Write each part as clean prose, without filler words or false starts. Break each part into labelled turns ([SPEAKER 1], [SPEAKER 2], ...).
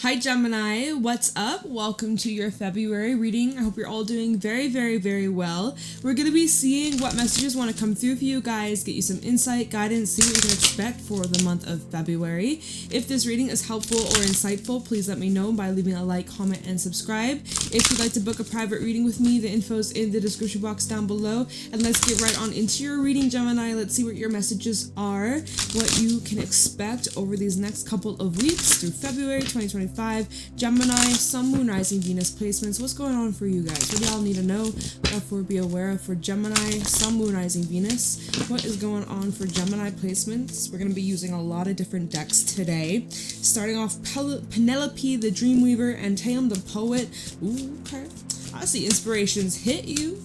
[SPEAKER 1] Hi Gemini, what's up? Welcome to your February reading. I hope you're all doing very well. We're going to be seeing what messages want to come through for you guys, get you some insight, guidance, see what you can expect for the month of February. If this reading is helpful or insightful, please let me know by leaving a like, comment, and subscribe. If you'd like to book a private reading with me, the info's in the description box down below. And let's get right on into your reading, Gemini. Let's see what your messages are, what you can expect over these next couple of weeks through February 2025. Gemini, Sun, Moon, Rising, Venus placements. What's going on for you guys? What do y'all need to know? Therefore, be aware of for Gemini, Sun, Moon, Rising, Venus. What is going on for Gemini placements? We're going to be using a lot of different decks today. Starting off, Penelope, the Dreamweaver, and Taeum, the Poet. Ooh, okay. I see inspirations hit you.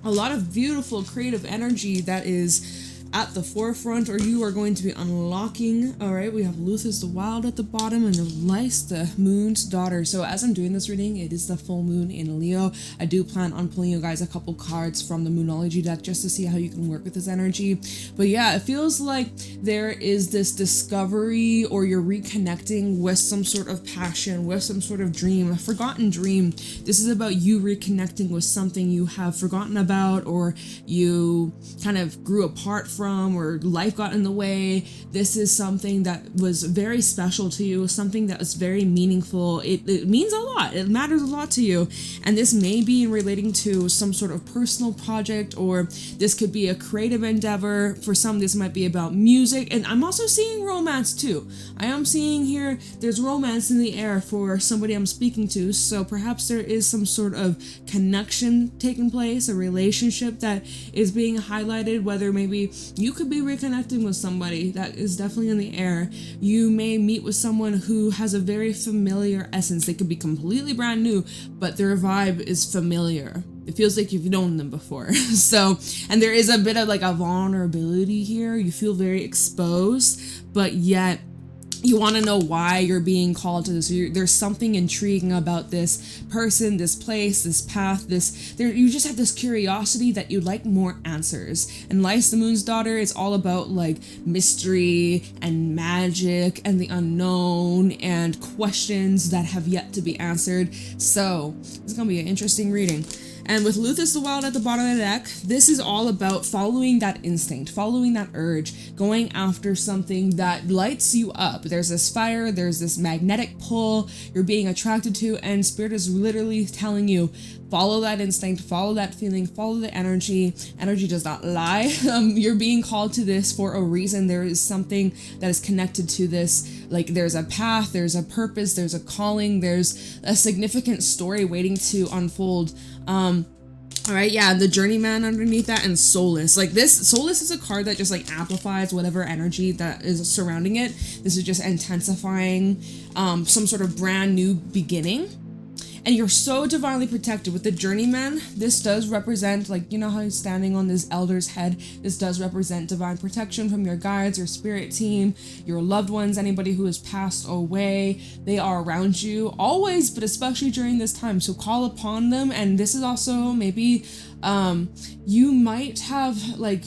[SPEAKER 1] A lot of beautiful creative energy that is at the forefront, or you are going to be unlocking. All right, we have Luthis the Wild at the bottom and Lice, the Moon's Daughter. So as I'm doing this reading, it is the full moon in Leo. I do plan on pulling you guys a couple cards from the Moonology deck just to see how you can work with this energy. But yeah, it feels like there is this discovery, or you're reconnecting with some sort of passion, with some sort of dream, a forgotten dream. This is about you reconnecting with something you have forgotten about, or you kind of grew apart from, or life got in the way. This is something that was very special to you, something that was very meaningful. It means a lot. It matters a lot to you. And this may be relating to some sort of personal project, or this could be a creative endeavor. For some, this might be about music. And I'm also seeing romance too. I am seeing here there's romance in the air for somebody I'm speaking to. So perhaps there is some sort of connection taking place, a relationship that is being highlighted, whether maybe you could be reconnecting with somebody that is definitely in the air. You may meet with someone who has a very familiar essence. They could be completely brand new, but their vibe is familiar. It feels like you've known them before. So, and there is a bit of like a vulnerability here. You feel very exposed, but yet you want to know why you're being called to this. There's something intriguing about this person, this place, this path, you just have this curiosity that you'd like more answers. And Lice, the Moon's Daughter, is all about like mystery and magic and the unknown and questions that have yet to be answered. So it's gonna be an interesting reading. And with Luthis the Wild at the bottom of the deck, this is all about following that instinct, following that urge, going after something that lights you up. There's this fire, there's this magnetic pull you're being attracted to, and Spirit is literally telling you, follow that instinct, follow that feeling, follow the energy. Energy does not lie. You're being called to this for a reason. There is something that is connected to this. Like there's a path, there's a purpose, there's a calling, there's a significant story waiting to unfold. All right, yeah, the Journeyman underneath that, and Solace. Like this, Solace is a card that just like amplifies whatever energy that is surrounding it. This is just intensifying some sort of brand new beginning. And you're so divinely protected. With the Journeyman, this does represent, like, you know how he's standing on this elder's head? This does represent divine protection from your guides, your spirit team, your loved ones, anybody who has passed away. They are around you always, but especially during this time. So call upon them. And this is also maybe you might have like,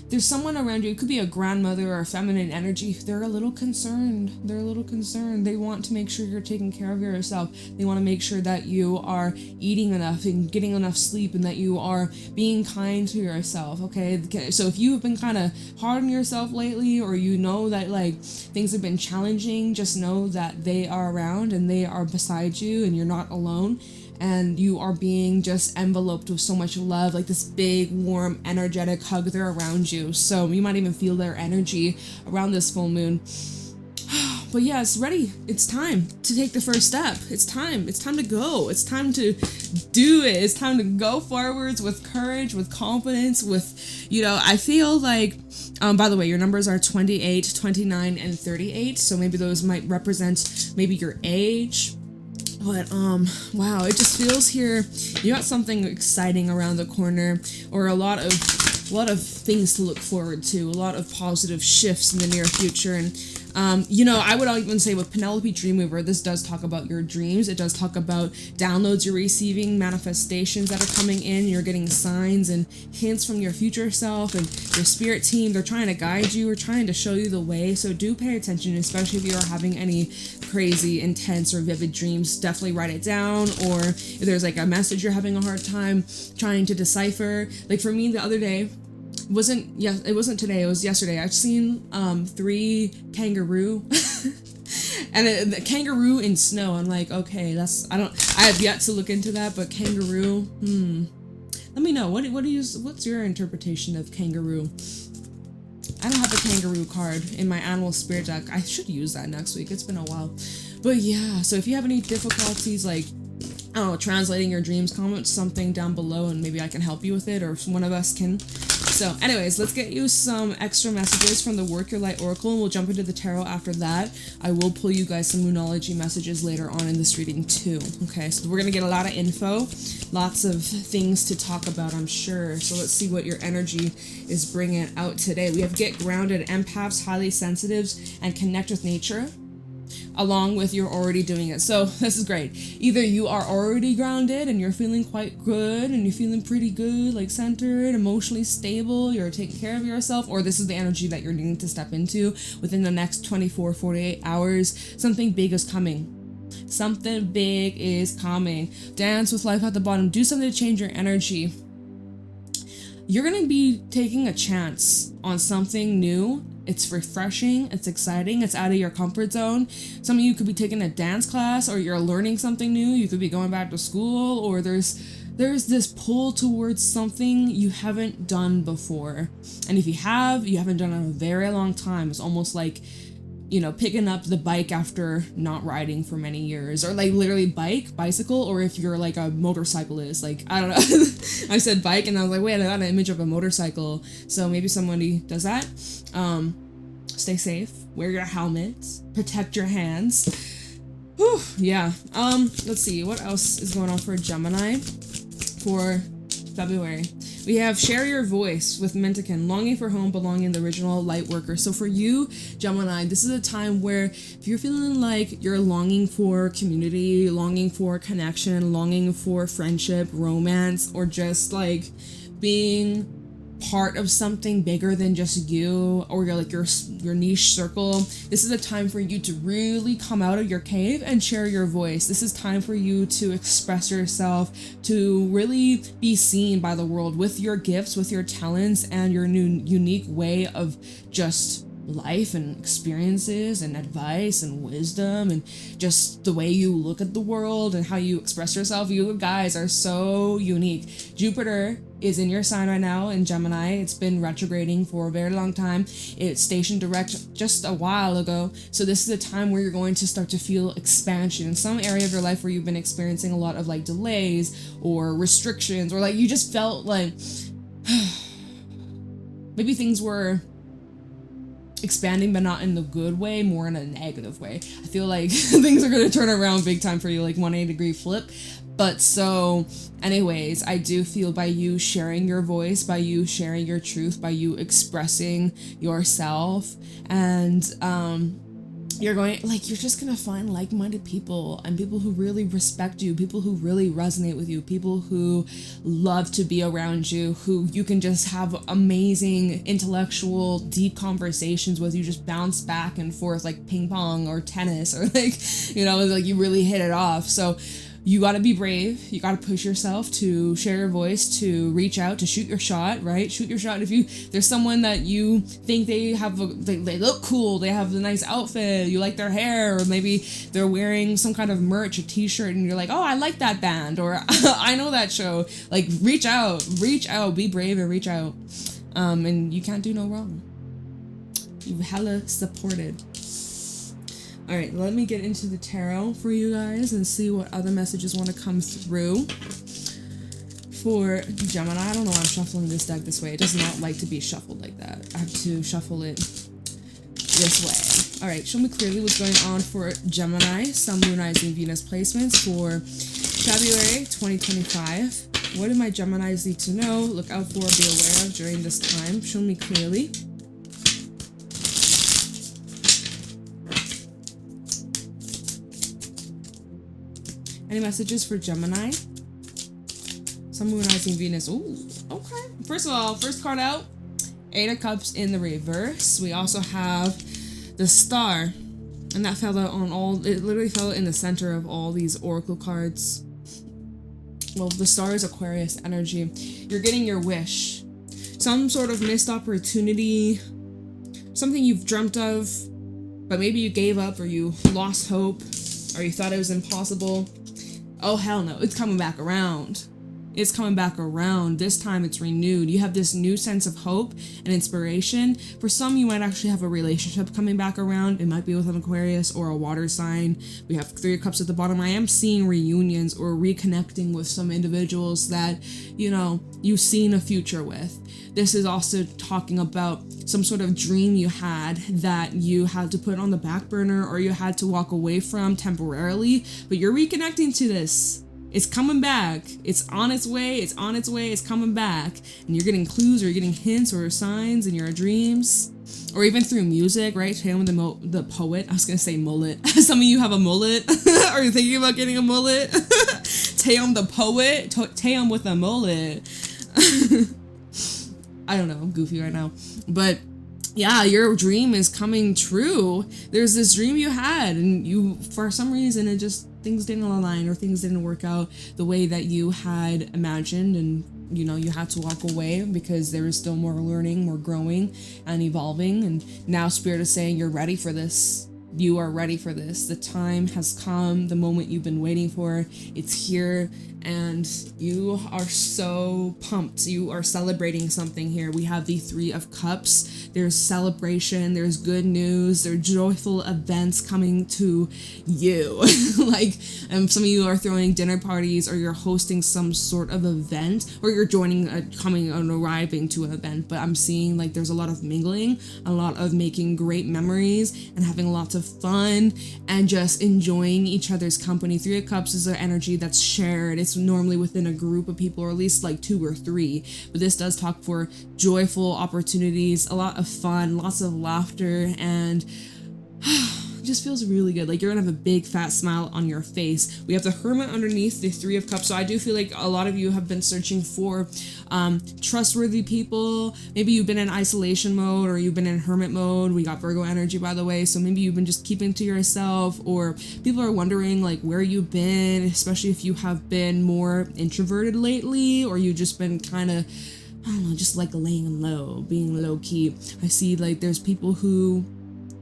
[SPEAKER 1] there's someone around you. It could be a grandmother or a feminine energy. They're a little concerned. They want to make sure you're taking care of yourself. They want to make sure that you are eating enough and getting enough sleep, and that you are being kind to yourself. Okay. So if you've been kind of hard on yourself lately, or you know that like things have been challenging, just know that they are around and they are beside you, and you're not alone. And you are being just enveloped with so much love, like this big, warm, energetic hug. They're around you. So you might even feel their energy around this full moon. But yeah, it's ready. It's time to take the first step. It's time to go. It's time to do it. It's time to go forwards with courage, with confidence, with, you know, I feel like, by the way, your numbers are 28, 29, and 38. So maybe those might represent maybe your age. But wow, it just feels here you got something exciting around the corner, or a lot of things to look forward to, a lot of positive shifts in the near future. And You know, I would even say with Penelope Dreamweaver, this does talk about your dreams. It does talk about downloads you're receiving, manifestations that are coming in. You're getting signs and hints from your future self and your spirit team. They're trying to guide you or trying to show you the way. So do pay attention, especially if you are having any crazy, intense, or vivid dreams. Definitely write it down. Or if there's like a message you're having a hard time trying to decipher. Like for me the other day, it wasn't today, it was yesterday. I've seen 3 kangaroo and the kangaroo in snow. I'm like, okay, I have yet to look into that, but kangaroo, let me know, what's your interpretation of kangaroo? I don't have a kangaroo card in my animal spirit deck. I should use that next week. It's been a while. But yeah, so if you have any difficulties, like, I don't know, translating your dreams, comment something down below and maybe I can help you with it, or if one of us can. So anyways, let's get you some extra messages from the Work Your Light Oracle, and we'll jump into the tarot after that. I will pull you guys some Moonology messages later on in this reading too. Okay, so we're going to get a lot of info, lots of things to talk about, I'm sure. So let's see what your energy is bringing out today. We have Get Grounded, Empaths, Highly Sensitives, and Connect with Nature, along with You're Already Doing It. So this is great. Either you are already grounded and you're feeling quite good and you're feeling pretty good, like centered, emotionally stable, you're taking care of yourself, or this is the energy that you're needing to step into within the next 48 hours. Something big is coming. Something big is coming. Dance with life at the bottom. Do something to change your energy. You're going to be taking a chance on something new. It's refreshing, it's exciting, it's out of your comfort zone. Some of you could be taking a dance class, or you're learning something new. You could be going back to school, or there's this pull towards something you haven't done before. And if you haven't done it in a very long time. It's almost like, you know, picking up the bike after not riding for many years, or like literally bicycle, or if you're like a motorcyclist, like, I don't know. I said bike and I was like, wait, I got an image of a motorcycle. So maybe somebody does that. Stay safe, wear your helmet, protect your hands. Whew, yeah. Let's see, what else is going on for Gemini for February? We have Share Your Voice with Mentican, Longing for Home, Belonging, the Original Light Worker. So for you, Gemini, this is a time where if you're feeling like you're longing for community, longing for connection, longing for friendship, romance, or just like being part of something bigger than just you, or your niche circle, this is a time for you to really come out of your cave and share your voice. This is time for you to express yourself, to really be seen by the world with your gifts, with your talents, and your new unique way of just life and experiences and advice and wisdom, and just the way you look at the world and how you express yourself. You guys are so unique. Jupiter is in your sign right now in Gemini. It's been retrograding for a very long time. It stationed direct just a while ago. So this is a time where you're going to start to feel expansion in some area of your life where you've been experiencing a lot of like delays or restrictions, or like you just felt like maybe things were expanding but not in the good way, more in a negative way. I feel like things are going to turn around big time for you, like 180-degree flip. But so anyways, I do feel by you sharing your voice, by you sharing your truth, by you expressing yourself, and you're just gonna find like-minded people, and people who really respect you, people who really resonate with you, people who love to be around you, who you can just have amazing intellectual deep conversations with. You just bounce back and forth like ping pong or tennis, or like, you know, like you really hit it off. So you gotta be brave. You gotta push yourself to share your voice, to reach out, to shoot your shot, right? Shoot your shot. If there's someone that you think they look cool, they have a nice outfit, you like their hair, or maybe they're wearing some kind of merch, a t-shirt, and you're like, oh, I like that band, or I know that show. Like, reach out, be brave and reach out. And you can't do no wrong. You hella supported. All right, let me get into the tarot for you guys and see what other messages want to come through for Gemini. I don't know why I'm shuffling this deck this way. It does not like to be shuffled like that. I have to shuffle it this way. All right, show me clearly what's going on for Gemini, Sun, Moon, Rising, Venus placements for February 2025. What do my Geminis need to know, look out for, be aware of during this time? Show me clearly. Any messages for Gemini? Sun, Moon, Rising, Venus. Ooh, okay. First of all, first card out, 8 of Cups in the reverse. We also have the Star, and that fell out on all, it literally fell in the center of all these Oracle cards. Well, the Star is Aquarius energy. You're getting your wish. Some sort of missed opportunity, something you've dreamt of, but maybe you gave up or you lost hope or you thought it was impossible. Oh, hell no, it's coming back around. It's coming back around. This time it's renewed. You have this new sense of hope and inspiration. For some, you might actually have a relationship coming back around. It might be with an Aquarius or a water sign. We have 3 of Cups at the bottom. I am seeing reunions or reconnecting with some individuals that, you know, you've seen a future with. This is also talking about some sort of dream you had that you had to put on the back burner or you had to walk away from temporarily, but you're reconnecting to this. It's coming back. It's on its way. It's on its way. It's coming back. And you're getting clues or you're getting hints or signs in your dreams. Or even through music, right? Taeyong the poet. I was going to say mullet. Some of you have a mullet. Are you thinking about getting a mullet? Taeyong the poet. Taeyong with a mullet. I don't know. I'm goofy right now. But yeah, your dream is coming true. There's this dream you had and you, for some reason, it just, things didn't align or things didn't work out the way that you had imagined, and you know, you had to walk away because there is still more learning, more growing and evolving. And now Spirit is saying you're ready for this. You are ready for this. The time has come, the moment you've been waiting for. It's here, and you are so pumped. You are celebrating something here. We have the 3 of Cups. There's celebration, there's good news, there are joyful events coming to you. Like, some of you are throwing dinner parties, or you're hosting some sort of event, or you're joining, arriving to an event. But I'm seeing like there's a lot of mingling, a lot of making great memories and having lots of fun and just enjoying each other's company. 3 of Cups is an energy that's shared. It's normally within a group of people, or at least like 2 or 3, but this does talk for joyful opportunities, a lot of fun, lots of laughter, and just feels really good. Like you're gonna have a big fat smile on your face. We have the Hermit underneath the 3 of Cups, so I do feel like a lot of you have been searching for trustworthy people. Maybe you've been in isolation mode, or you've been in hermit mode. We got Virgo energy, by the way, so maybe you've been just keeping to yourself, or people are wondering like where you've been, especially if you have been more introverted lately, or you've just been kind of, I don't know, just like laying low, being low key. I see like there's people who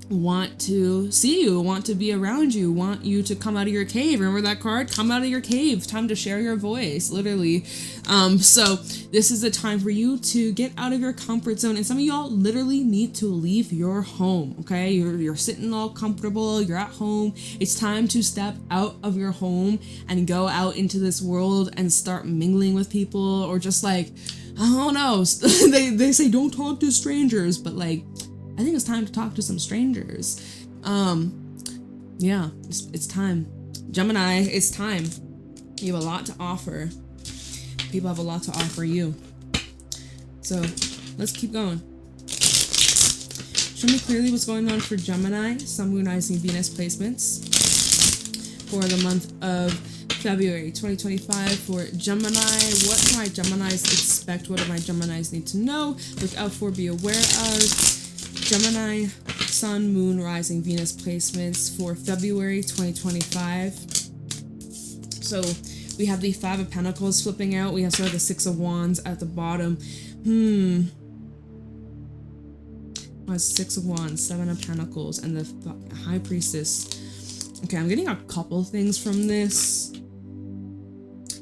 [SPEAKER 1] want to see you, want to be around you, want you to come out of your cave. Remember that card? Come out of your cave. Time to share your voice, literally. So this is the time for you to get out of your comfort zone. And some of y'all literally need to leave your home, okay? You're sitting all comfortable. You're at home. It's time to step out of your home and go out into this world and start mingling with people, or just like, I don't know. they say don't talk to strangers, but like, I think it's time to talk to some strangers. Yeah, it's time. Gemini, it's time. You have a lot to offer. People have a lot to offer you. So let's keep going. Show me clearly what's going on for Gemini, Sun, Moon, Rising, Venus placements for the month of February 2025 for Gemini. What do my Geminis expect? What do my Geminis need to know? Look out for, be aware of. Gemini, Sun, Moon, Rising, Venus placements for February 2025. So we have the 5 of Pentacles flipping out. We have sort of the 6 of Wands at the bottom. 6 of Wands, 7 of Pentacles, and the High Priestess. Okay, I'm getting a couple things from this.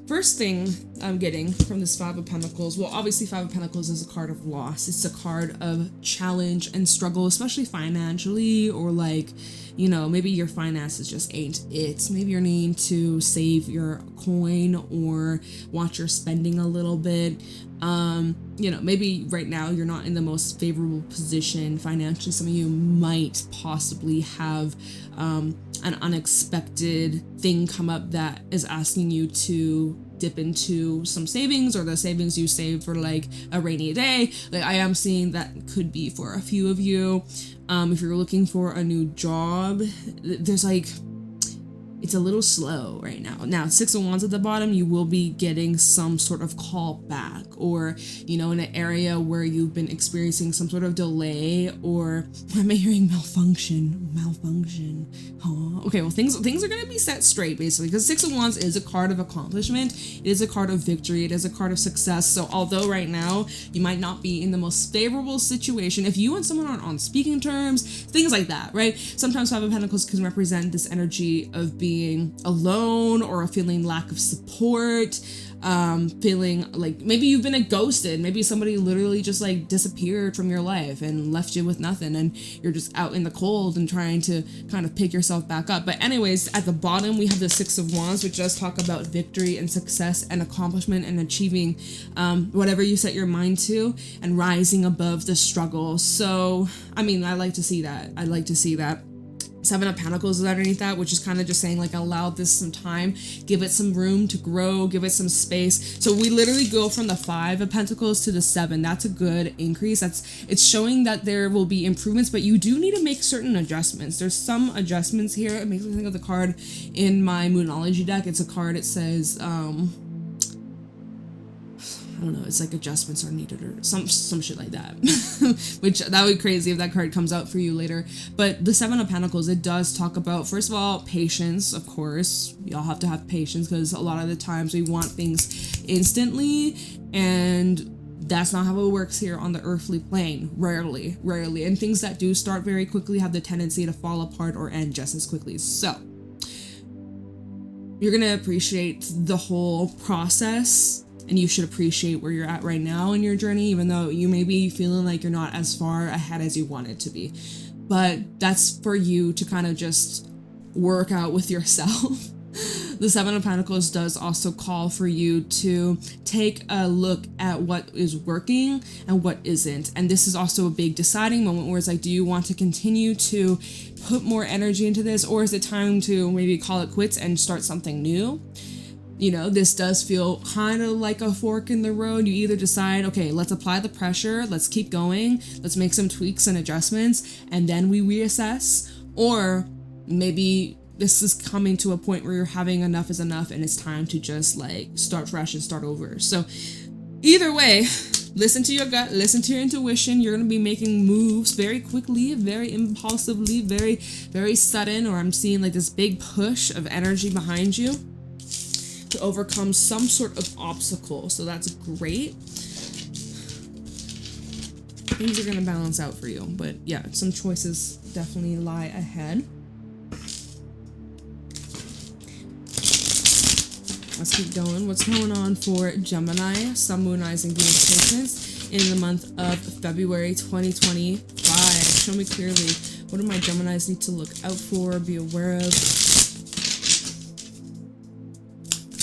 [SPEAKER 1] First thing I'm getting from this 5 of Pentacles, well, obviously 5 of Pentacles is a card of loss. It's a card of challenge and struggle, especially financially, or like, you know, maybe your finances just ain't it. Maybe you're needing to save your coin or watch your spending a little bit. You know, maybe right now you're not in the most favorable position financially. Some of you might possibly have an unexpected thing come up that is asking you to dip into some savings, or the savings you saved for like a rainy day. Like, I am seeing that could be for a few of you. If you're looking for a new job, there's like, it's a little slow right now. Now, Six of Wands at the bottom, you will be getting some sort of call back, or, you know, in an area where you've been experiencing some sort of delay, or am I hearing malfunction? Huh? Okay, well, things are going to be set straight, basically, because Six of Wands is a card of accomplishment. It is a card of victory. It is a card of success. So although right now you might not be in the most favorable situation, if you and someone aren't on speaking terms, things like that, right? Sometimes Five of Pentacles can represent this energy of being alone, or a feeling lack of support, feeling like maybe you've been ghosted, maybe somebody literally just like disappeared from your life and left you with nothing, and you're just out in the cold and trying to kind of pick yourself back up. But anyways, at the bottom we have the Six of Wands, which does talk about victory and success and accomplishment and achieving whatever you set your mind to, and rising above the struggle. So I mean, I like to see that. Seven of Pentacles is underneath that, which is kind of just saying like, allow this some time, give it some room to grow, give it some space. So we literally go from the Five of Pentacles to the Seven. That's a good increase. It's showing that there will be improvements, but you do need to make certain adjustments. There's some adjustments here. It makes me think of the card in my Moonology deck. It's a card, it says, I don't know, it's like adjustments are needed or some shit like that. Which, that would be crazy if that card comes out for you later. But the Seven of Pentacles, it does talk about, first of all, patience, of course. Y'all have to have patience, because a lot of the times we want things instantly, and that's not how it works here on the earthly plane. Rarely. And things that do start very quickly have the tendency to fall apart or end just as quickly. So you're gonna appreciate the whole process, and you should appreciate where you're at right now in your journey, even though you may be feeling like you're not as far ahead as you want it to be. But that's for you to kind of just work out with yourself. The Seven of Pentacles does also call for you to take a look at what is working and what isn't. And this is also a big deciding moment, where it's like, do you want to continue to put more energy into this, or is it time to maybe call it quits and start something new? You know, this does feel kind of like a fork in the road. You either decide, okay, let's apply the pressure, let's keep going, let's make some tweaks and adjustments, and then we reassess. Or maybe this is coming to a point where you're having enough is enough, and it's time to just like start fresh and start over. So either way, listen to your gut, listen to your intuition. You're going to be making moves very quickly, very impulsively, very, very sudden, or I'm seeing like this big push of energy behind you to overcome some sort of obstacle. So that's great. Things are gonna balance out for you, but yeah, some choices definitely lie ahead. Let's keep going. What's going on for Gemini, Sun, Moon, Rising, Venus placements in the month of February 2025? Show me clearly. What do my Geminis need to look out for, be aware of?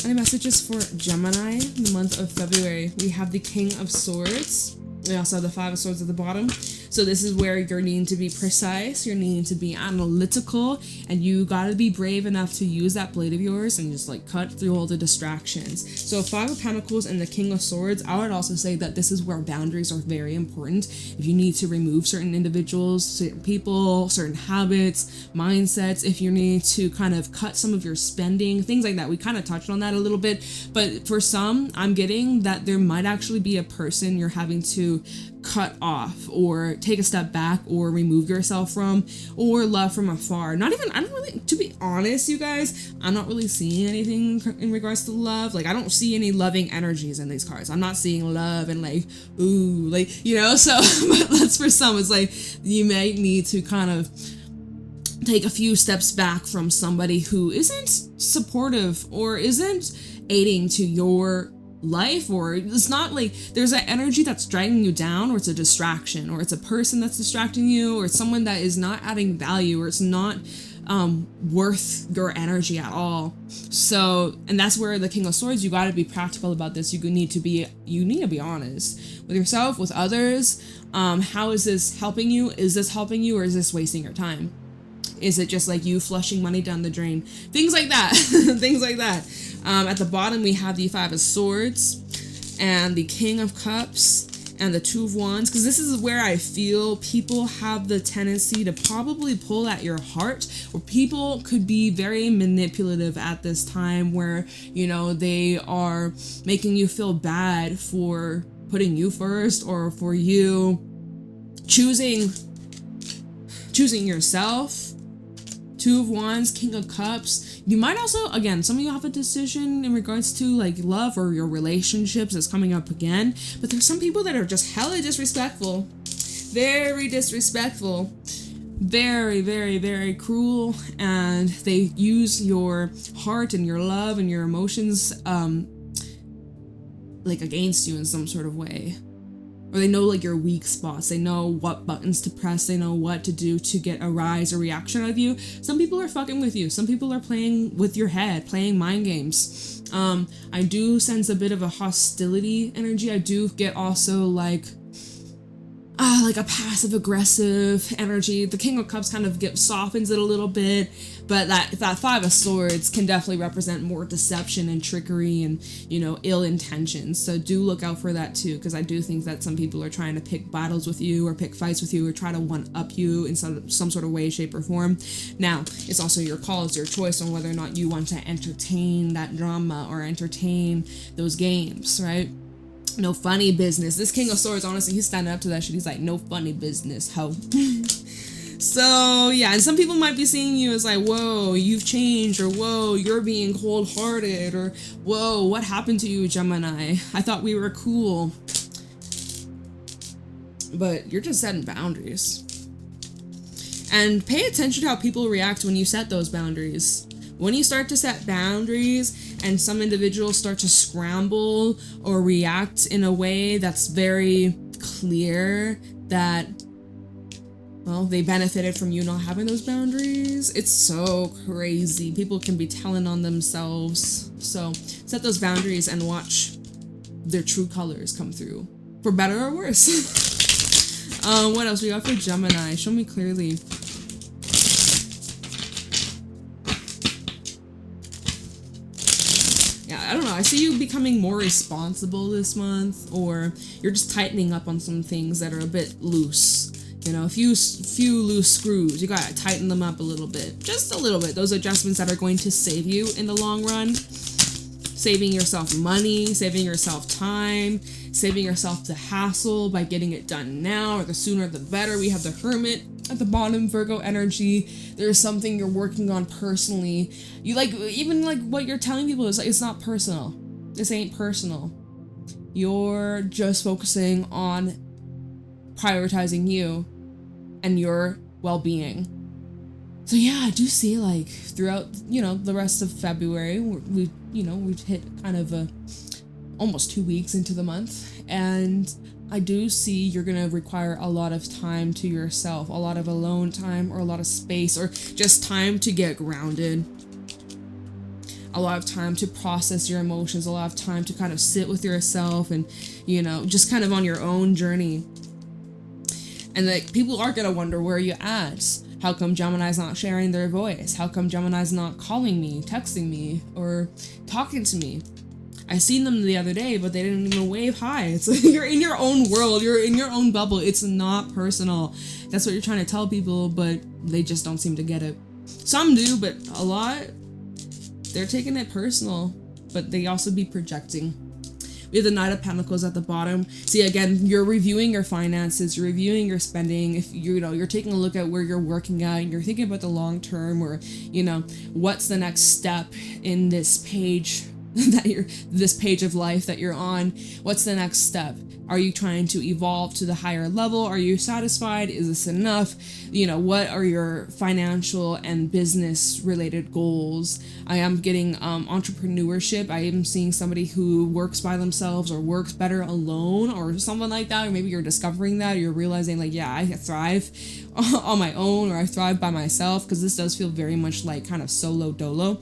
[SPEAKER 1] Any messages for Gemini in the month of February? We have the King of Swords. We also have the Five of Swords at the bottom. So this is where you're needing to be precise, you're needing to be analytical, and you gotta be brave enough to use that blade of yours and just like cut through all the distractions. So Five of Pentacles and the King of Swords, I would also say that this is where boundaries are very important. If you need to remove certain individuals, certain people, certain habits, mindsets, if you need to kind of cut some of your spending, things like that. We kind of touched on that a little bit, but for some, I'm getting that there might actually be a person you're having to cut off or take a step back or remove yourself from, or love from afar. I don't really, to be honest, you guys, I'm not really seeing anything in regards to love. Like, I don't see any loving energies in these cards. I'm not seeing love and like, ooh, like, you know, so but that's for some. It's like you may need to kind of take a few steps back from somebody who isn't supportive or isn't aiding to your life, or it's not like there's an energy that's dragging you down, or it's a distraction, or it's a person that's distracting you, or it's someone that is not adding value, or it's not worth your energy at all. So, and that's where the King of Swords, you got to be practical about this. You need to be honest with yourself, with others. How is this helping you? Is this helping you, or is this wasting your time? Is it just like you flushing money down the drain? Things like that. Things like that. At the bottom, we have the Five of Swords and the King of Cups and the Two of Wands, because this is where I feel people have the tendency to probably pull at your heart, or people could be very manipulative at this time where, you know, they are making you feel bad for putting you first, or for you choosing yourself. Two of Wands, King of Cups. You might also, again, some of you have a decision in regards to like love or your relationships that's coming up again. But there's some people that are just hella disrespectful. Very disrespectful. Very, very, very cruel. And they use your heart and your love and your emotions like against you in some sort of way. Or they know like your weak spots. They know what buttons to press. They know what to do to get a rise or reaction out of you. Some people are fucking with you. Some people are playing with your head, playing mind games. I do sense a bit of a hostility energy. I do get also like a passive aggressive energy. The King of Cups kind of softens it a little bit, but that Five of Swords can definitely represent more deception and trickery and, you know, ill intentions. So do look out for that too, because I do think that some people are trying to pick battles with you or pick fights with you or try to one-up you in some sort of way, shape, or form. Now, it's also your call, it's your choice on whether or not you want to entertain that drama or entertain those games, right? No funny business. This King of Swords, honestly, he's standing up to that shit. He's like, no funny business, ho. So, yeah, and some people might be seeing you as like, whoa, you've changed, or whoa, you're being cold-hearted, or whoa, what happened to you, Gemini? I thought we were cool. But you're just setting boundaries. And pay attention to how people react when you set those boundaries. When you start to set boundaries and some individuals start to scramble or react in a way that's very clear that, well, they benefited from you not having those boundaries, it's so crazy. People can be telling on themselves. So set those boundaries and watch their true colors come through, for better or worse. What else we got for Gemini? Show me clearly. I don't know, I see you becoming more responsible this month, or you're just tightening up on some things that are a bit loose. You know, a few loose screws. You gotta tighten them up a little bit. Just a little bit. Those adjustments that are going to save you in the long run. Saving yourself money, saving yourself time, saving yourself the hassle by getting it done now, or the sooner the better. We have the Hermit at the bottom, Virgo energy. There's something you're working on personally. You like, even like what you're telling people is like, it's not personal. This ain't personal. You're just focusing on prioritizing you and your well-being. So yeah, I do see like throughout, you know, the rest of February, we've hit kind of almost 2 weeks into the month, and I do see you're gonna require a lot of time to yourself, a lot of alone time, or a lot of space, or just time to get grounded. A lot of time to process your emotions, a lot of time to kind of sit with yourself and, you know, just kind of on your own journey. And like, people are gonna wonder, where are you at? How come Gemini's not sharing their voice? How come Gemini's not calling me, texting me, or talking to me? I seen them the other day, but they didn't even wave hi. It's like, you're in your own world, you're in your own bubble. It's not personal. That's what you're trying to tell people, but they just don't seem to get it. Some do, but a lot, they're taking it personal, but they also be projecting. We have the Knight of Pentacles at the bottom. See, again, you're reviewing your finances, you're reviewing your spending. If you're taking a look at where you're working at, and you're thinking about the long term, or, you know, what's the next step in this page this page of life that you're on. What's the next step? Are you trying to evolve to the higher level? Are you satisfied? Is this enough? You know, what are your financial and business related goals? I am getting entrepreneurship. I am seeing somebody who works by themselves or works better alone or something like that. Or maybe you're discovering that, or you're realizing like, yeah, I thrive on my own, or I thrive by myself, because this does feel very much like kind of solo dolo.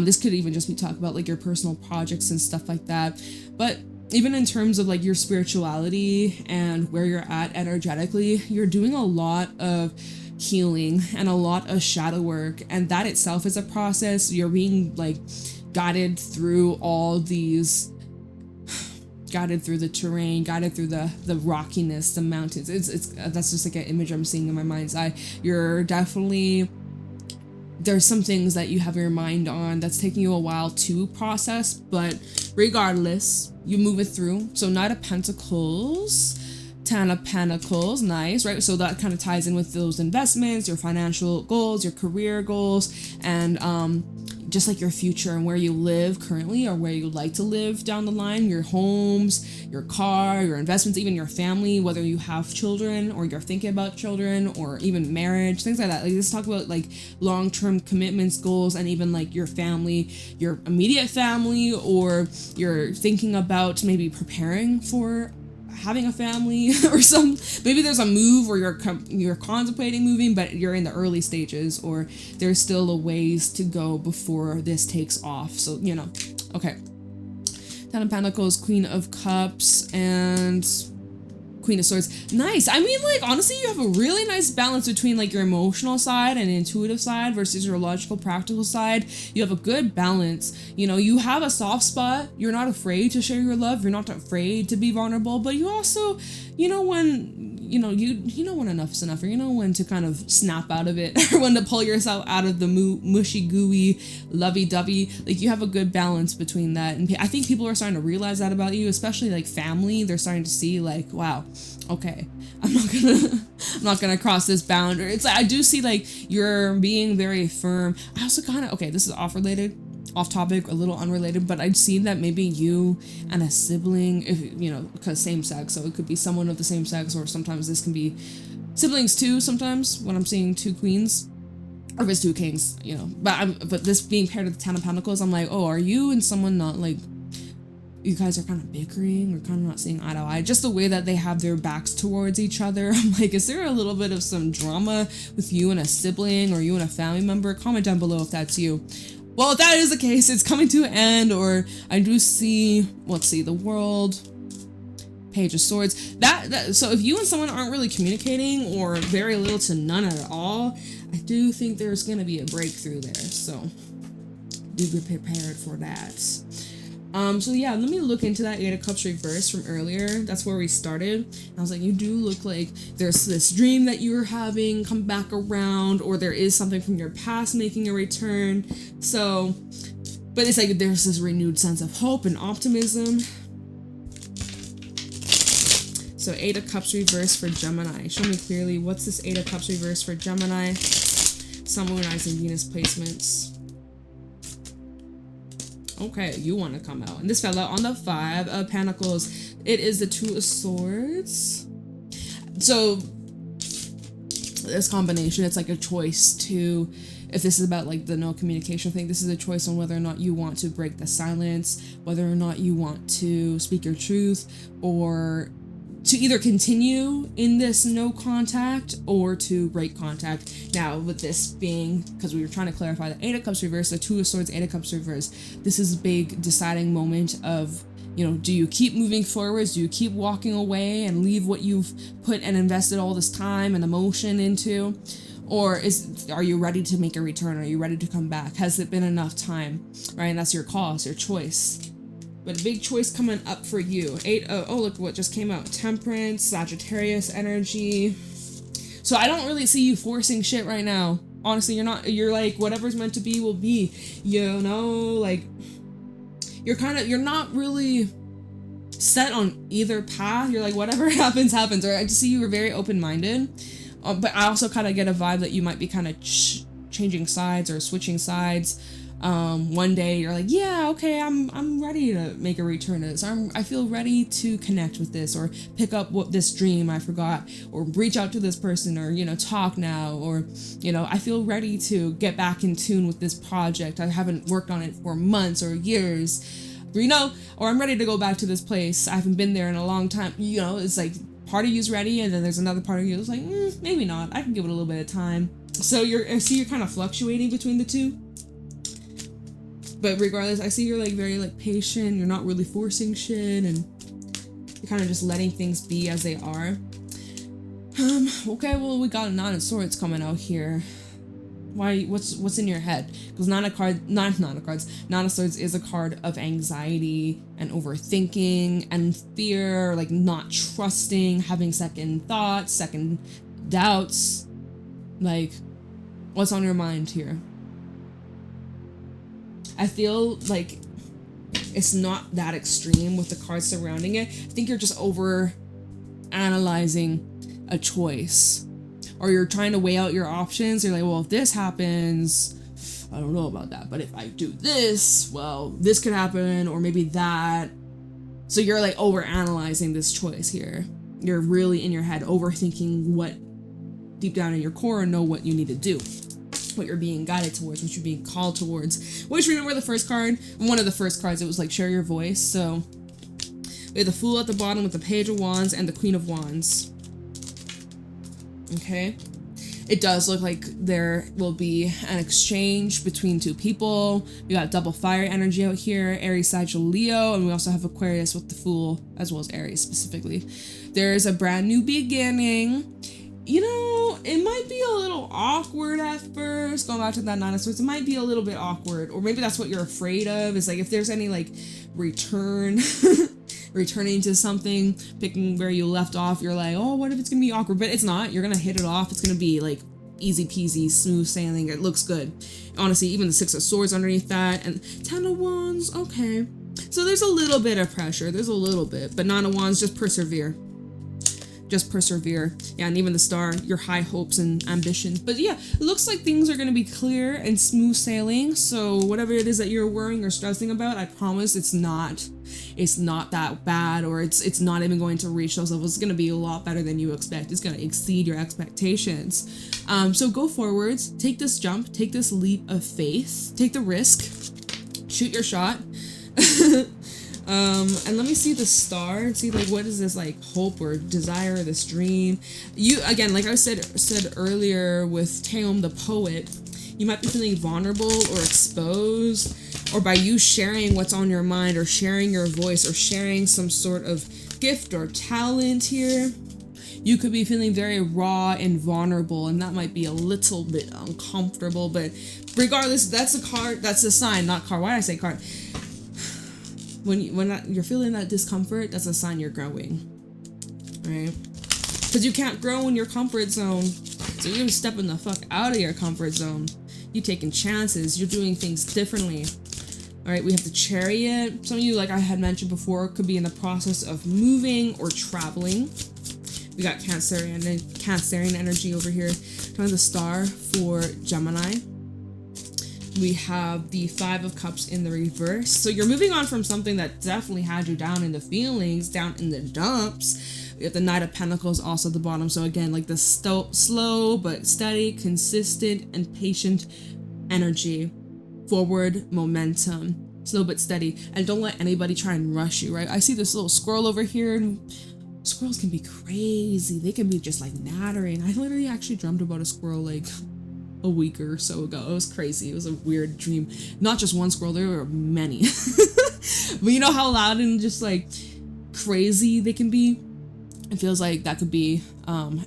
[SPEAKER 1] This could even just be talking about like your personal projects and stuff like that. But even in terms of like your spirituality and where you're at energetically, you're doing a lot of healing and a lot of shadow work, and that itself is a process. You're being like guided through all these guided through the terrain, guided through the rockiness, the mountains. It's that's just like an image I'm seeing in my mind's eye. You're definitely, there's some things that you have your mind on that's taking you a while to process, but regardless, you move it through. So Knight of Pentacles, Ten of Pentacles, nice, right? So that kind of ties in with those investments, your financial goals, your career goals, and just like your future and where you live currently or where you'd like to live down the line, your homes, your car, your investments, even your family, whether you have children or you're thinking about children or even marriage, things like that. Like, let's talk about like long-term commitments, goals, and even like your family, your immediate family, or you're thinking about maybe preparing for having a family or maybe there's a move or you're contemplating moving, but you're in the early stages, or there's still a ways to go before this takes off. So, you know, okay. Ten of Pentacles, Queen of Cups, and Queen of Swords. Nice. I mean, like, honestly, you have a really nice balance between like your emotional side and intuitive side versus your logical, practical side. You have a good balance. You know, you have a soft spot. You're not afraid to share your love. You're not afraid to be vulnerable, but you also, you know, when, you know when enough's enough, or you know when to kind of snap out of it, or when to pull yourself out of the mushy, gooey, lovey-dovey. Like, you have a good balance between that. And I think people are starting to realize that about you, especially like family. They're starting to see like, wow, okay, I'm not gonna cross this boundary. It's like, I do see like you're being very firm. I also kind of, okay, this is off topic, a little unrelated, but I'd seen that maybe you and a sibling, if you know, because same sex, so it could be someone of the same sex, or sometimes this can be siblings too, sometimes when I'm seeing two queens, or if it's two kings, you know, but this being paired with the Ten of Pentacles, I'm like, oh, are you and someone not like, you guys are kind of bickering or kind of not seeing eye to eye, just the way that they have their backs towards each other. I'm like, is there a little bit of some drama with you and a sibling or you and a family member? Comment down below if that's you. Well, if that is the case, it's coming to an end, or I do see, let's see, the World, Page of Swords. So if you and someone aren't really communicating, or very little to none at all, I do think there's going to be a breakthrough there. So do be prepared for that. So yeah, let me look into that Eight of Cups reverse from earlier. That's where we started. And I was like, you do look like there's this dream that you were having come back around, or there is something from your past making a return. So, but it's like there's this renewed sense of hope and optimism. So Eight of Cups reverse for Gemini. Show me clearly, what's this Eight of Cups reverse for Gemini? Sun, Moon, Rising, Venus placements. Okay, you want to come out. And this fell out on the Five of Pentacles. It is the Two of Swords. So this combination, it's like a choice to, if this is about like the no communication thing, this is a choice on whether or not you want to break the silence, whether or not you want to speak your truth, or to either continue in this no contact or to break contact. Now, with this being, because we were trying to clarify the Eight of Cups reverse, the Two of Swords, Eight of Cups reverse, this is a big deciding moment of, you know, do you keep moving forwards? Do you keep walking away and leave what you've put and invested all this time and emotion into? Or are you ready to make a return? Are you ready to come back? Has it been enough time? Right? And that's your call, it's your choice. But a big choice coming up for you. Oh, look what just came out. Temperance, Sagittarius energy. So I don't really see you forcing shit right now. Honestly, you're like, whatever's meant to be will be. You know, like, you're not really set on either path. You're like, whatever happens, happens. Or I just see you were very open-minded. But I also kind of get a vibe that you might be kind of changing sides or switching sides. One day you're like, yeah, okay, I'm ready to make a return to this. I feel ready to connect with this, or pick up this dream I forgot, or reach out to this person, or, you know, talk now, or, you know, I feel ready to get back in tune with this project. I haven't worked on it for months or years, you know, or I'm ready to go back to this place. I haven't been there in a long time. You know, it's like part of you's ready, and then there's another part of you that's like, maybe not. I can give it a little bit of time. So I see you're kind of fluctuating between the two. But regardless, I see you're like very like patient. You're not really forcing shit, and you're kind of just letting things be as they are. Okay, well, we got a Nine of Swords coming out here. Why? What's in your head? Because Nine of Swords is a card of anxiety and overthinking and fear, like not trusting, having second thoughts, second doubts. Like, what's on your mind here? I feel like it's not that extreme with the cards surrounding it. I think you're just over analyzing a choice, or you're trying to weigh out your options. You're like, well, if this happens, I don't know about that, but if I do this, well, this could happen, or maybe that. So you're like over analyzing this choice here. You're really in your head overthinking what deep down in your core know what you need to do, what you're being guided towards, what you're being called towards. Which, remember the first card, one of the first cards, it was like share your voice. So we have the Fool at the bottom with the Page of Wands and the Queen of Wands. Okay, it does look like there will be an exchange between two people. We got double fire energy out here, Aries, Sagittal, Leo, and we also have Aquarius with the Fool, as well as Aries specifically. There's a brand new beginning. You know, it might be a little awkward at first. Going back to that Nine of Swords, it might be a little bit awkward, or maybe that's what you're afraid of. Is like if there's any like returning to something, picking where you left off, you're like, oh, what if it's gonna be awkward? But it's not. You're gonna hit it off. It's gonna be like easy peasy, smooth sailing. It looks good. Honestly, even the Six of Swords underneath that, and Ten of Wands, okay. So there's a little bit of pressure. There's a little bit, but Nine of Wands, just persevere. Just persevere. Yeah, and even the Star, your high hopes and ambitions. But yeah, it looks like things are going to be clear and smooth sailing. So whatever it is that you're worrying or stressing about, I promise it's not that bad, or it's not even going to reach those levels. It's going to be a lot better than you expect. It's going to exceed your expectations. So go forwards, take this jump, take this leap of faith, take the risk, shoot your shot. And let me see the Star and see like what is this like hope or desire, this dream. You again, like I said earlier with Taeom the poet, you might be feeling vulnerable or exposed, or by you sharing what's on your mind, or sharing your voice, or sharing some sort of gift or talent here, you could be feeling very raw and vulnerable, and that might be a little bit uncomfortable. But regardless, that's a card, that's a sign, not card. Why did I say card? When you're feeling that discomfort, that's a sign you're growing, right? Because you can't grow in your comfort zone, so you're stepping the fuck out of your comfort zone. You're taking chances. You're doing things differently. All right, we have the Chariot. Some of you, like I had mentioned before, could be in the process of moving or traveling. We got Cancerian energy over here. Kind of the Star for Gemini. We have the Five of Cups in the reverse. So you're moving on from something that definitely had you down in the feelings, down in the dumps. We have the Knight of Pentacles also at the bottom. So again, like the slow but steady, consistent, and patient energy. Forward momentum. Slow but steady. And don't let anybody try and rush you, right? I see this little squirrel over here. And squirrels can be crazy. They can be just like nattering. I literally actually dreamt about a squirrel like a week or so ago. It was crazy. It was a weird dream. Not just one squirrel, there were many. But you know how loud and just like crazy they can be? It feels like that could be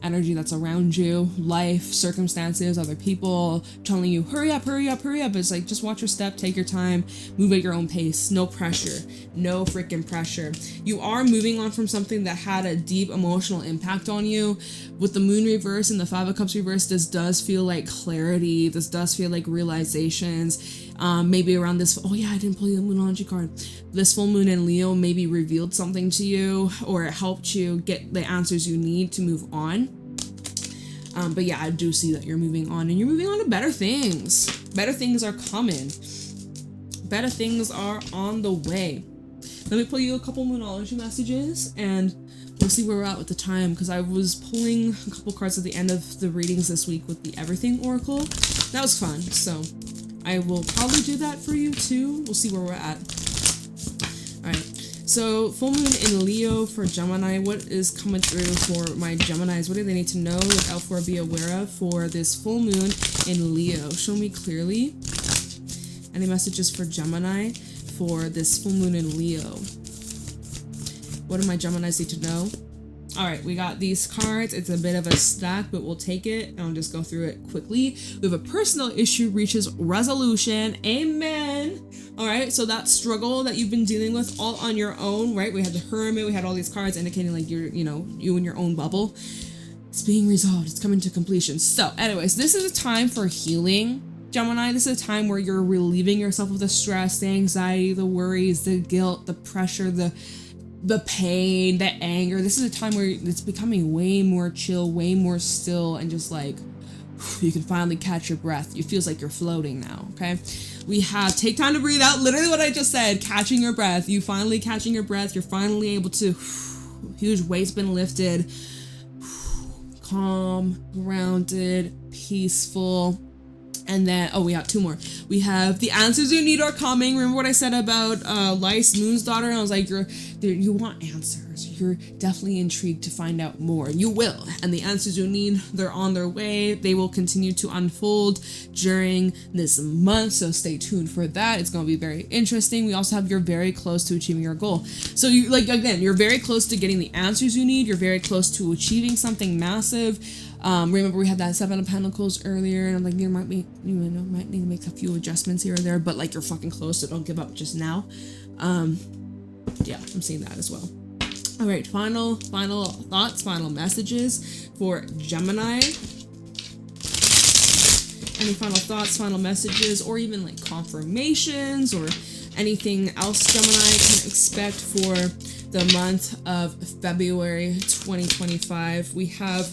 [SPEAKER 1] energy that's around you, life, circumstances, other people telling you, hurry up, hurry up, hurry up. It's like, just watch your step, take your time, move at your own pace. No pressure. No freaking pressure. You are moving on from something that had a deep emotional impact on you. With the Moon reverse and the Five of Cups reverse, this does feel like clarity. This does feel like realizations. Maybe around this, oh yeah, I didn't pull the Moonology card. This full moon in Leo maybe revealed something to you, or it helped you get the answers you need to move on. But yeah, I do see that you're moving on, and you're moving on to better things. Better things are coming. Better things are on the way. Let me pull you a couple Moonology messages, and we'll see where we're at with the time, because I was pulling a couple cards at the end of the readings this week with the Everything Oracle. That was fun, so I will probably do that for you too. We'll see where we're at. Alright, so full moon in Leo for Gemini. What is coming through for my Geminis? What do they need to know, look out for, be aware of for this full moon in Leo? Show me clearly. Any messages for Gemini for this full moon in Leo? What do my Geminis need to know? All right, we got these cards. It's a bit of a stack, but we'll take it and I'll just go through it quickly. We have a personal issue reaches resolution. Amen. All right, so that struggle that you've been dealing with all on your own, right? We had the Hermit, we had all these cards indicating like you're, you know, you in your own bubble. It's being resolved. It's coming to completion. So anyways, this is a time for healing, Gemini. This is a time where you're relieving yourself of the stress, the anxiety, the worries, the guilt, the pressure, the pain, the anger. This is a time where it's becoming way more chill, way more still, and just like you can finally catch your breath. It feels like you're floating now, okay? We have take time to breathe out. Literally what I just said, catching your breath. You finally catching your breath. You're finally able to, huge weight's been lifted. Calm, grounded, peaceful. And then, oh, we got two more. We have the answers you need are coming. Remember what I said about Lice, Moon's daughter? I was like, you want answers. You're definitely intrigued to find out more. You will. And the answers you need, they're on their way. They will continue to unfold during this month. So stay tuned for that. It's going to be very interesting. We also have you're very close to achieving your goal. So you, like, again, you're very close to getting the answers you need. You're very close to achieving something massive. Remember we had that Seven of Pentacles earlier, and I'm like, you might need to make a few adjustments here or there, but like you're fucking close, so don't give up just now. Yeah, I'm seeing that as well. All right, final thoughts, final messages for Gemini. Any final thoughts, final messages, or even like confirmations or anything else Gemini can expect for the month of February 2025. We have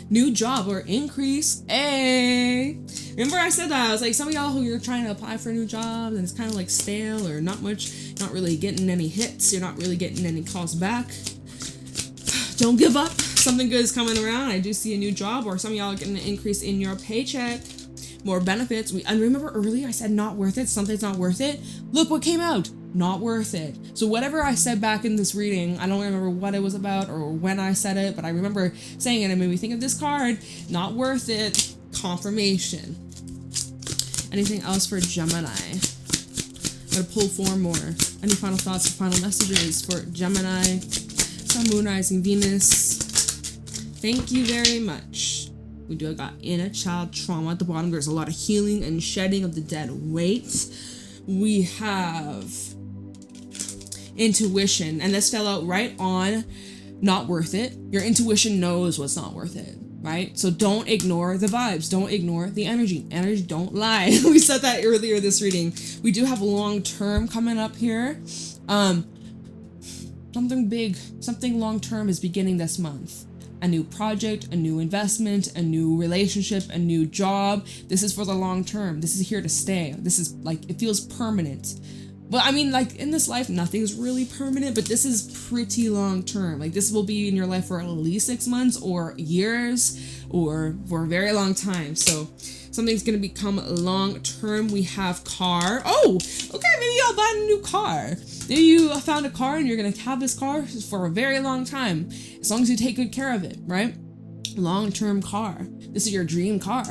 [SPEAKER 1] new job or increase. Hey, remember I said that I was like, some of y'all who you're trying to apply for a new job and it's kind of like stale or not much, not really getting any hits, you're not really getting any calls back. Don't give up. Something good is coming around. I do see a new job, or some of y'all are getting an increase in your paycheck, more benefits. And remember earlier I said not worth it, something's not worth it. Look what came out. Not worth it. So whatever I said back in this reading, I don't remember what it was about or when I said it, but I remember saying it. It made me think of this card. Not worth it. Confirmation. Anything else for Gemini? I'm gonna pull four more. Any final thoughts or final messages for Gemini? Sun, Moon, Rising, Venus. Thank you very much. We do got inner child trauma at the bottom. There's a lot of healing and shedding of the dead weight. We have intuition, and this fell out right on not worth it. Your intuition knows what's not worth it, right? So don't ignore the vibes, don't ignore the energy don't lie. We said that earlier this reading. We do have long term coming up here. Something big, something long term is beginning this month. A new project, a new investment, a new relationship, a new job. This is for the long term. This is here to stay. This is like, it feels permanent. Well, I mean, like in this life, nothing's really permanent, but this is pretty long term. Like this will be in your life for at least 6 months or years or for a very long time. So something's going to become long term. We have car. Oh, okay. Maybe y'all buying a new car. Maybe you found a car and you're going to have this car for a very long time. As long as you take good care of it, right? Long-term car. This is your dream car.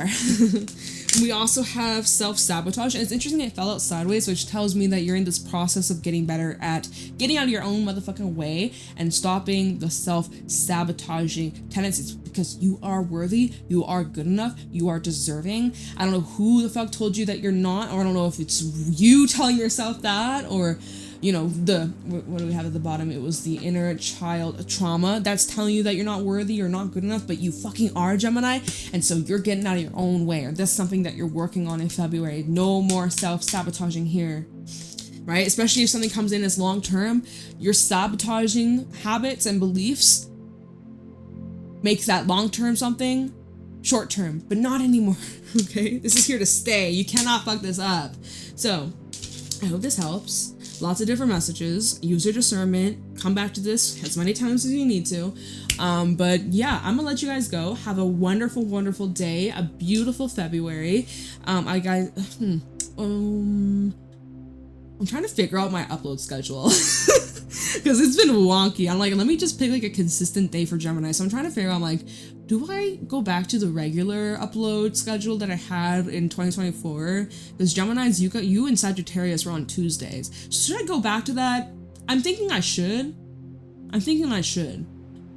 [SPEAKER 1] We also have self-sabotage, and it's interesting it fell out sideways, which tells me that you're in this process of getting better at getting out of your own motherfucking way and stopping the self-sabotaging tendencies, because you are worthy, you are good enough, you are deserving. I don't know who the fuck told you that you're not, or I don't know if it's you telling yourself that, or you know, what do we have at the bottom? It was the inner child trauma that's telling you that you're not worthy, you're not good enough, but you fucking are, Gemini. And so you're getting out of your own way, or that's something that you're working on in February. No more self-sabotaging here, right? Especially if something comes in as long-term, your sabotaging habits and beliefs makes that long-term something short-term, but not anymore, okay? This is here to stay. You cannot fuck this up. So I hope this helps. Lots of different messages. Use your discernment. Come back to this as many times as you need to. But yeah, I'm gonna let you guys go. Have a wonderful, wonderful day. A beautiful February. I'm trying to figure out my upload schedule because it's been wonky. I'm like, let me just pick like a consistent day for Gemini. So I'm trying to figure out, I'm like, do I go back to the regular upload schedule that I had in 2024? Because Gemini's, you and Sagittarius were on Tuesdays. So should I go back to that? I'm thinking I should.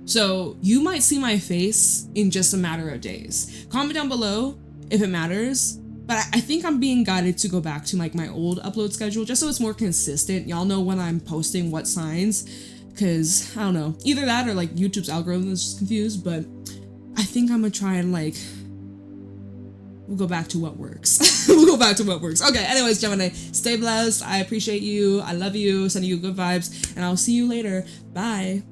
[SPEAKER 1] So you might see my face in just a matter of days. Comment down below if it matters. But I think I'm being guided to go back to like my old upload schedule just so it's more consistent. Y'all know when I'm posting what signs, because I don't know, either that or like YouTube's algorithm is just confused. But I think I'm gonna try and like, we'll go back to what works. We'll go back to what works. Okay, anyways, Gemini, stay blessed. I appreciate you. I love you. Sending you good vibes. And I'll see you later. Bye.